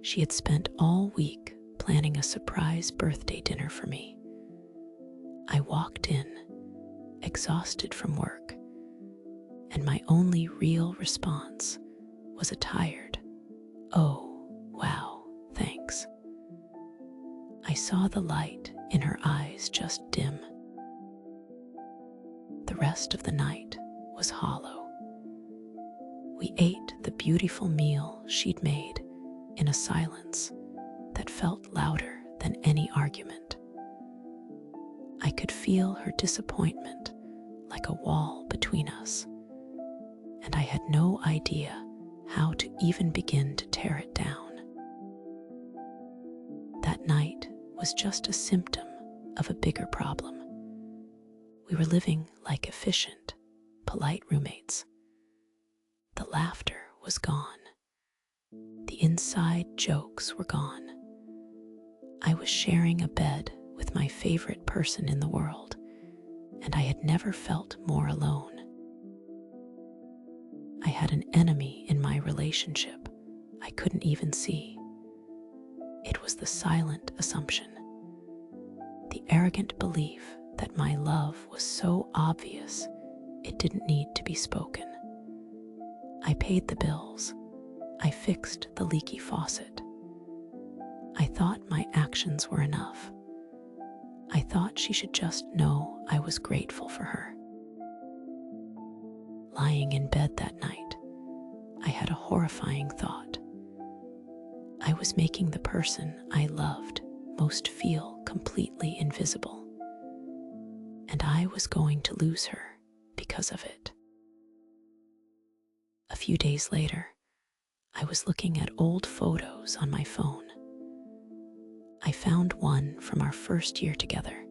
She had spent all week planning a surprise birthday dinner for me. I walked in, exhausted from work, and my only real response was a tired, "Oh, wow, thanks." I saw the light in her eyes just dim. The rest of the night was hollow. We ate the beautiful meal she'd made in a silence that felt louder than any argument. I could feel her disappointment like a wall between us, and I had no idea how to even begin to tear it down. That night was just a symptom of a bigger problem. We were living like efficient, polite roommates. The laughter was gone. The inside jokes were gone. I was sharing a bed with my favorite person in the world, and I had never felt more alone. I had an enemy in my relationship I couldn't even see. It was the silent assumption, the arrogant belief that my love was so obvious it didn't need to be spoken. I paid the bills. I fixed the leaky faucet. I thought my actions were enough. I thought she should just know I was grateful for her. Lying in bed that night, I had a horrifying thought. I was making the person I loved most feel completely invisible, and I was going to lose her because of it. A few days later, I was looking at old photos on my phone. I found one from our first year together,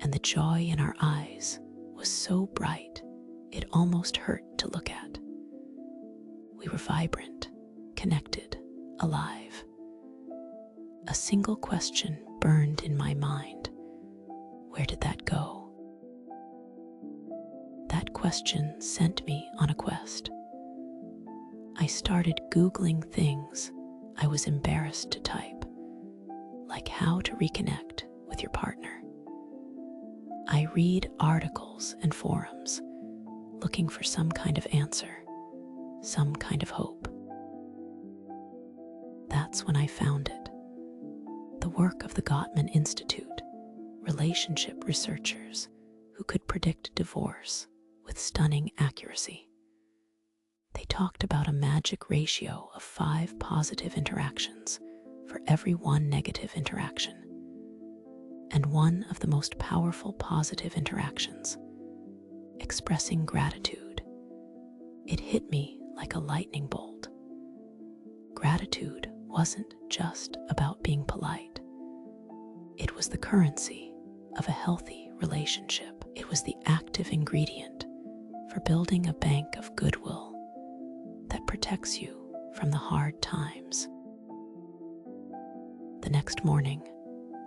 and the joy in our eyes was so bright it almost hurt to look at. We were vibrant, connected, alive. A single question burned in my mind. Where did that go? That question sent me on a quest. I started Googling things I was embarrassed to type, like how to reconnect with your partner. I read articles and forums, looking for some kind of answer, some kind of hope. That's when I found it. The work of the Gottman Institute, relationship researchers who could predict divorce with stunning accuracy. They talked about a magic ratio of 5 positive interactions for every 1 negative interaction. And one of the most powerful positive interactions, expressing gratitude. It hit me like a lightning bolt. Gratitude wasn't just about being polite. It was the currency of a healthy relationship. It was the active ingredient for building a bank of goodwill that protects you from the hard times. The next morning,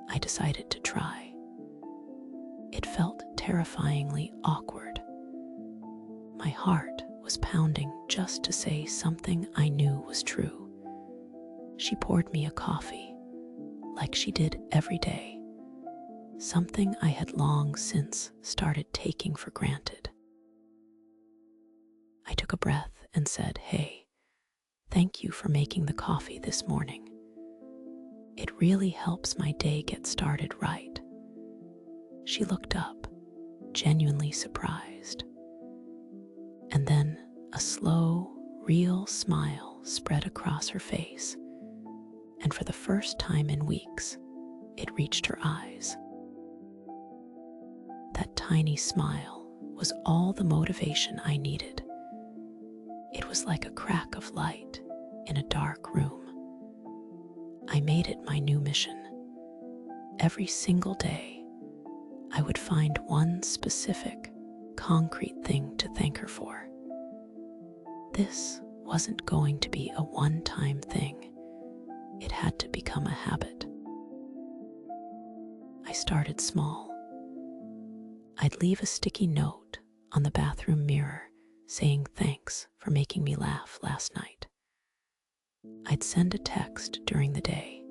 I decided to try. It felt terrifyingly awkward. My heart was pounding just to say something I knew was true. She poured me a coffee, like she did every day, something I had long since started taking for granted. I took a breath and said, "Hey, thank you for making the coffee this morning. It really helps my day get started right." She looked up, genuinely surprised. And then a slow, real smile spread across her face, and for the first time in weeks, it reached her eyes. That tiny smile was all the motivation I needed. It was like a crack of light in a dark room. I made it my new mission. Every single day, I would find one specific, concrete thing to thank her for. This wasn't going to be a one-time thing. It had to become a habit. I started small. I'd leave a sticky note on the bathroom mirror saying thanks for making me laugh last night. I'd I'd send a text during the day,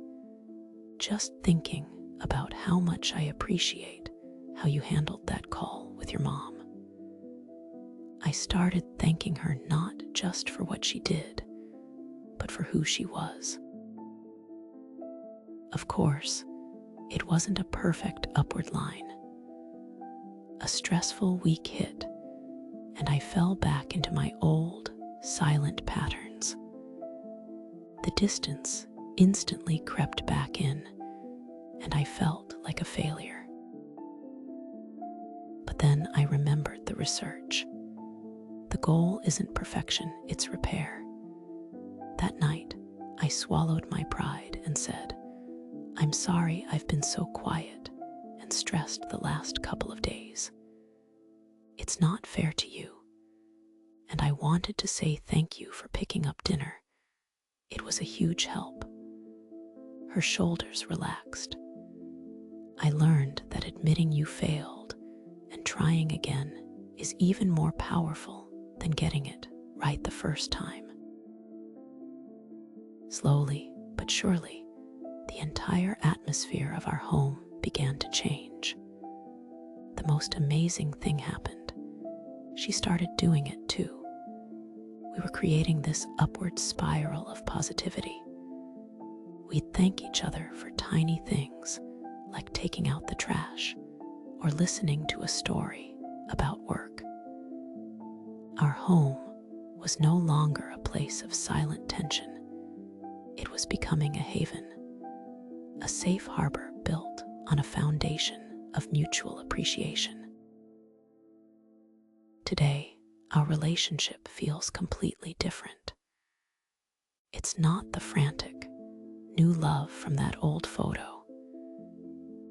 just thinking about how much I appreciate how you handled that call with your mom. I started thanking her not just for what she did, but for who she was. Of course, it wasn't a perfect upward line. A stressful week hit, and I fell back into my old, silent patterns. The distance instantly crept back in, and I felt like a failure. But then I remembered the research. The goal isn't perfection, it's repair. That night, I swallowed my pride and said, "I'm sorry I've been so quiet and stressed the last couple of days. It's not fair to you, and I wanted to say thank you for picking up dinner. It was a huge help." Her shoulders relaxed. I learned that admitting you failed and trying again is even more powerful than getting it right the first time. Slowly but surely, the entire atmosphere of our home began to change. The most amazing thing happened. She started doing it too. We were creating this upward spiral of positivity. We'd thank each other for tiny things, like taking out the trash or listening to a story about work. Our home was no longer a place of silent tension. It was becoming a haven, a safe harbor built on a foundation of mutual appreciation. Today, our relationship feels completely different. It's not the frantic, new love from that old photo.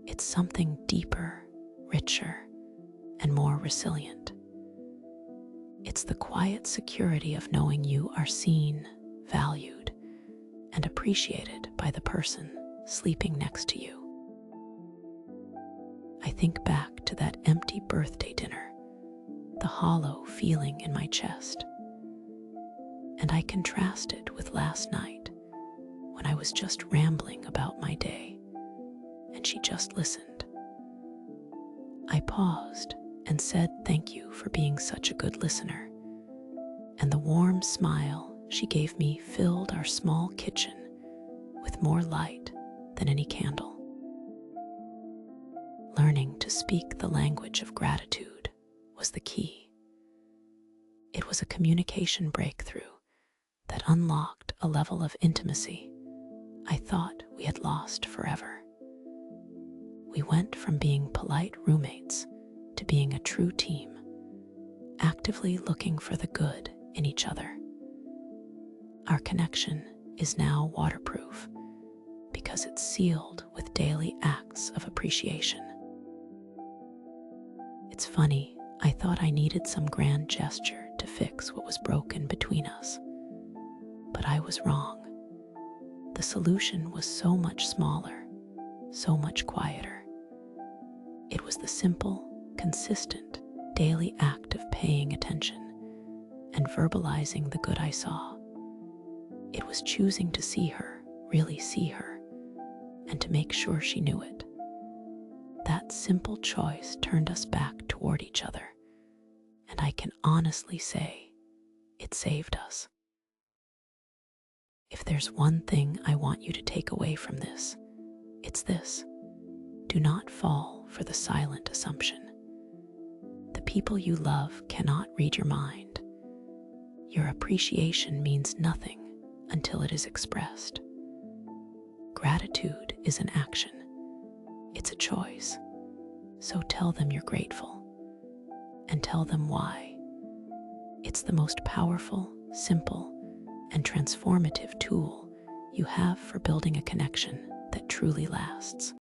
It's something deeper, richer, and more resilient. It's the quiet security of knowing you are seen, valued, and appreciated by the person sleeping next to you. I think back to that empty birthday dinner, the hollow feeling in my chest, and I contrast it with last night when I was just rambling about my day and she just listened. I paused and said thank you for being such a good listener, and the warm smile she gave me filled our small kitchen with more light than any candle. Learning to speak the language of gratitude was the key. It was a communication breakthrough that unlocked a level of intimacy I thought we had lost forever. We went from being polite roommates to being a true team, actively looking for the good in each other. Our connection is now waterproof because it's sealed with daily acts of appreciation. It's funny, I thought I needed some grand gesture to fix what was broken between us, but I was wrong. The solution was so much smaller, so much quieter. It was the simple, consistent, daily act of paying attention and verbalizing the good I saw. It was choosing to see her, really see her, and to make sure she knew it. That simple choice turned us back toward each other, and I can honestly say it saved us. If there's one thing I want you to take away from this, it's this: do not fall for the silent assumption. The people you love cannot read your mind. Your appreciation means nothing until it is expressed. Gratitude is an action. It's a choice. So tell them you're grateful, and tell them why. It's the most powerful, simple, and transformative tool you have for building a connection that truly lasts.